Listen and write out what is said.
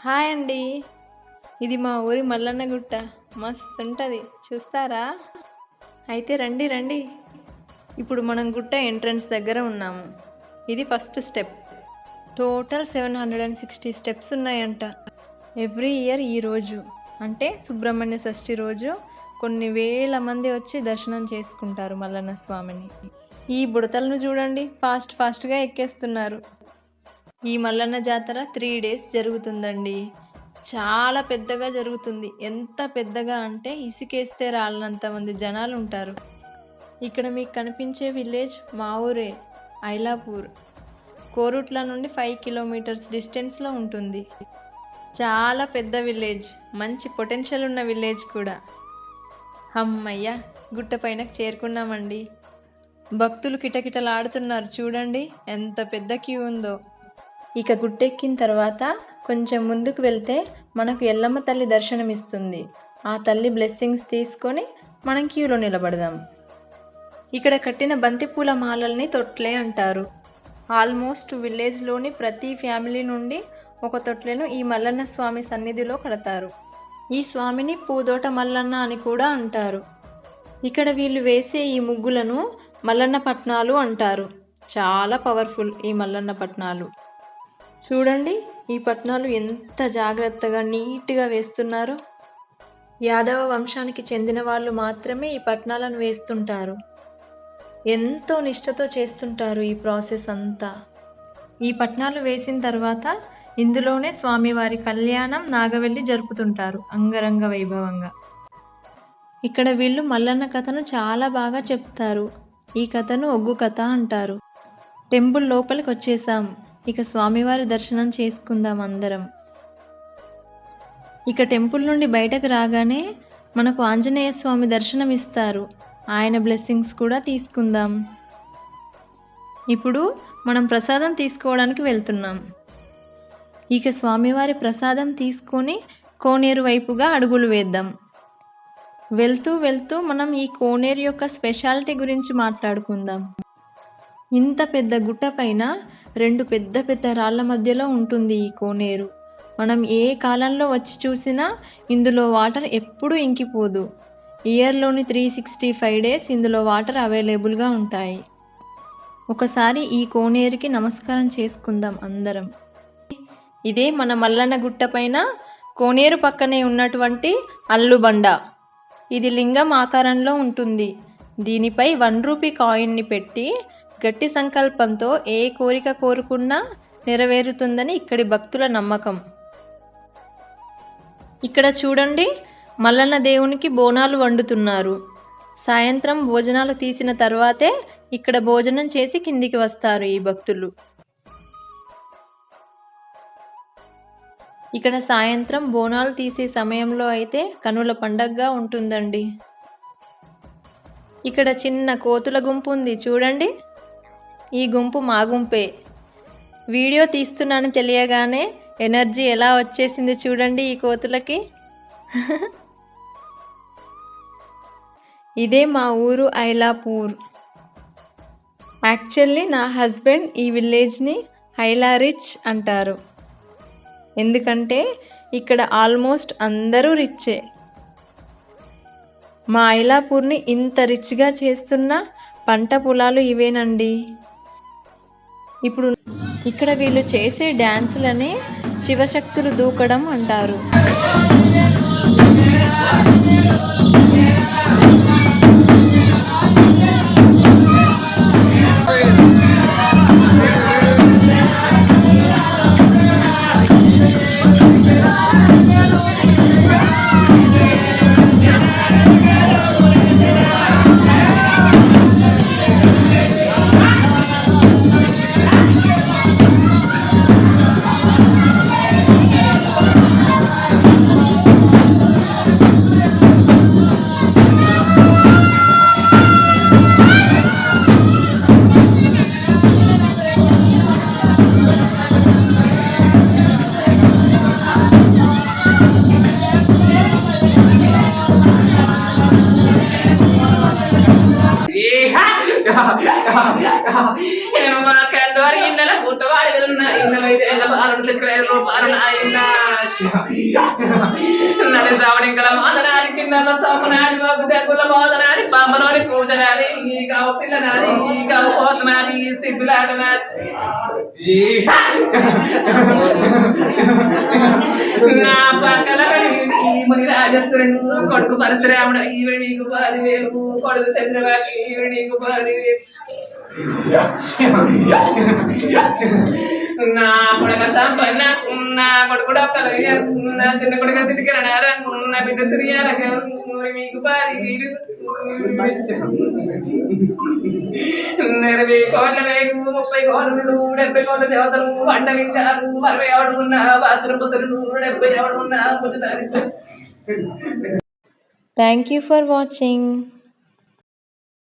Hi అండి. ఇది మా ఊరి మల్లన్న గుట్ట. మస్తుంటది, చూస్తారా? అయితే రండి రండి. ఇప్పుడు మనం గుట్ట ఎంట్రన్స్ దగ్గర ఉన్నాము. ఇది ఫస్ట్ స్టెప్. టోటల్ 760 స్టెప్స్ ఉన్నాయంట. ఎవ్రీ ఇయర్ ఈ రోజు అంటే సుబ్రహ్మణ్య షష్ఠి రోజు కొన్ని వేల మంది వచ్చి దర్శనం చేసుకుంటారు మల్లన్న స్వామిని. ఈ బుడతలను చూడండి, ఫాస్ట్గా ఎక్కేస్తున్నారు. ఈ మల్లన్న జాతర 3 days జరుగుతుందండి. చాలా పెద్దగా జరుగుతుంది. ఎంత పెద్దగా అంటే ఇసుకేస్తే రాలనంత మంది జనాలు ఉంటారు. ఇక్కడ మీకు కనిపించే విలేజ్ మా ఊరే, ఐలాపూర్. కోరుట్ల నుండి 5 kilometers డిస్టెన్స్లో ఉంటుంది. చాలా పెద్ద విలేజ్, మంచి పొటెన్షియల్ ఉన్న విలేజ్ కూడా. అమ్మయ్య, గుట్ట పైనకు చేరుకున్నామండి. భక్తులు కిటకిటలాడుతున్నారు చూడండి, ఎంత పెద్ద క్యూ ఉందో. ఇక గుట్టెక్కిన తర్వాత కొంచెం ముందుకు వెళ్తే మనకు ఎల్లమ్మ తల్లి దర్శనమిస్తుంది. ఆ తల్లి బ్లెస్సింగ్స్ తీసుకొని మనం క్యూలో నిలబడదాం. ఇక్కడ కట్టిన బంతిపూల మాలల్ని తొట్లే అంటారు. ఆల్మోస్ట్ విలేజ్లోని ప్రతి ఫ్యామిలీ నుండి ఒక తొట్లెను ఈ మల్లన్న స్వామి సన్నిధిలో కడతారు. ఈ స్వామిని పూదోట మల్లన్న అని కూడా అంటారు. ఇక్కడ వీళ్ళు వేసే ఈ ముగ్గులను మల్లన్న పట్నాలు అంటారు. చాలా పవర్ఫుల్ ఈ మల్లన్న పట్నాలు. చూడండి, ఈ పట్నాలు ఎంత జాగ్రత్తగా నీట్గా వేస్తున్నారో. యాదవ వంశానికి చెందిన వాళ్ళు మాత్రమే ఈ పట్నాలను వేస్తుంటారు. ఎంతో నిష్ఠతో చేస్తుంటారు ఈ ప్రాసెస్ అంతా. ఈ పట్నాలు వేసిన తర్వాత ఇందులోనే స్వామివారి కళ్యాణం నాగవెల్లి జరుపుతుంటారు అంగరంగ వైభవంగా. ఇక్కడ వీళ్ళు మల్లన్న కథను చాలా బాగా చెప్తారు. ఈ కథను ఒగ్గు కథ అంటారు. టెంపుల్ లోపలికి వచ్చేసాం. ఇక స్వామివారి దర్శనం చేసుకుందాం అందరం. ఇక టెంపుల్ నుండి బయటకు రాగానే మనకు ఆంజనేయ స్వామి దర్శనం ఇస్తారు. ఆయన బ్లెస్సింగ్స్ కూడా తీసుకుందాం. ఇప్పుడు మనం ప్రసాదం తీసుకోవడానికి వెళ్తున్నాం. ఇక స్వామివారి ప్రసాదం తీసుకొని కోనేరు వైపుగా అడుగులు వేద్దాం. వెళ్తూ వెళ్తూ మనం ఈ కోనేరు యొక్క స్పెషాలిటీ గురించి మాట్లాడుకుందాం. ఇంత పెద్ద గుట్ట పైన 2 పెద్ద రాళ్ల మధ్యలో ఉంటుంది ఈ కోనేరు. మనం ఏ కాలంలో వచ్చి చూసినా ఇందులో వాటర్ ఎప్పుడూ ఇంకిపోదు. ఇయర్లోని 365 days ఇందులో వాటర్ అవైలబుల్గా ఉంటాయి. ఒకసారి ఈ కోనేరుకి నమస్కారం చేసుకుందాం అందరం. ఇదే మన మల్లన్న గుట్ట పైన కోనేరు పక్కనే ఉన్నటువంటి అల్లుబండ. ఇది లింగం ఆకారంలో ఉంటుంది. దీనిపై 1 rupee కాయిన్ని పెట్టి గట్టి సంకల్పంతో ఏ కోరిక కోరుకున్నా నెరవేరుతుందని ఇక్కడి భక్తుల నమ్మకం. ఇక్కడ చూడండి, మల్లన్న దేవునికి బోనాలు వండుతున్నారు. సాయంత్రం భోజనాలు తీసిన తర్వాతే ఇక్కడ భోజనం చేసి కిందికి వస్తారు ఈ భక్తులు. ఇక్కడ సాయంత్రం బోనాలు తీసే సమయంలో అయితే కనుల పండగగా ఉంటుందండి. ఇక్కడ చిన్న కోతుల గుంపు ఉంది చూడండి. ఈ గుంపు మా గుంపే. వీడియో తీస్తున్నానని తెలియగానే ఎనర్జీ ఎలా వచ్చేసింది చూడండి ఈ కోతులకి. ఇదే మా ఊరు ఐలాపూర్. యాక్చువల్లీ నా హస్బెండ్ ఈ విలేజ్ని ఐలా రిచ్ అంటారు. ఎందుకంటే ఇక్కడ ఆల్మోస్ట్ అందరూ రిచ్చే. మా ఐలాపూర్ని ఇంత రిచ్గా చేస్తున్న పంట పొలాలు ఇవేనండి. ఇప్పుడు ఇక్కడ వీళ్ళు చేసే డ్యాన్సులని శివశక్తులు దూకడం అంటారు. Emang makan doang ini lah butuh ada dalam ini lah itu enak baru sekali roh baru naik నడి సావడింకల మాదనాది కిన్నెల సోమనాది మగ్గు జగ్గుల మోదనాది బామ్మలోని పూజనాది ఈ గావు పిల్లనాది ఈ గావు పోతనాది ఈ సిబ్బిలాడనాది నా పక్కల ముని రాజేశ్వరుడు కొడుకు పరశురాముడు ఈవిడ నీకు 10,000 కొడుకు చంద్రబాబు ఈవిడ నీకు 10,000 నా కొడుక సంపన్న నా కొడుకు డొక్కలు నా చిన్న కొడుక తిరిగినారా నా బిడ్డ సిరియాలక మీకు 10,000 20 కోట్ల వేగు 30 కోట్లు 70 కోట్ల దేవతలు పంట వింటారు 60 ఎవడున్నా బాచుల ముసలు 70 ఎవడున్నా ముద్దు తారిస్తారు. Thank you for watching.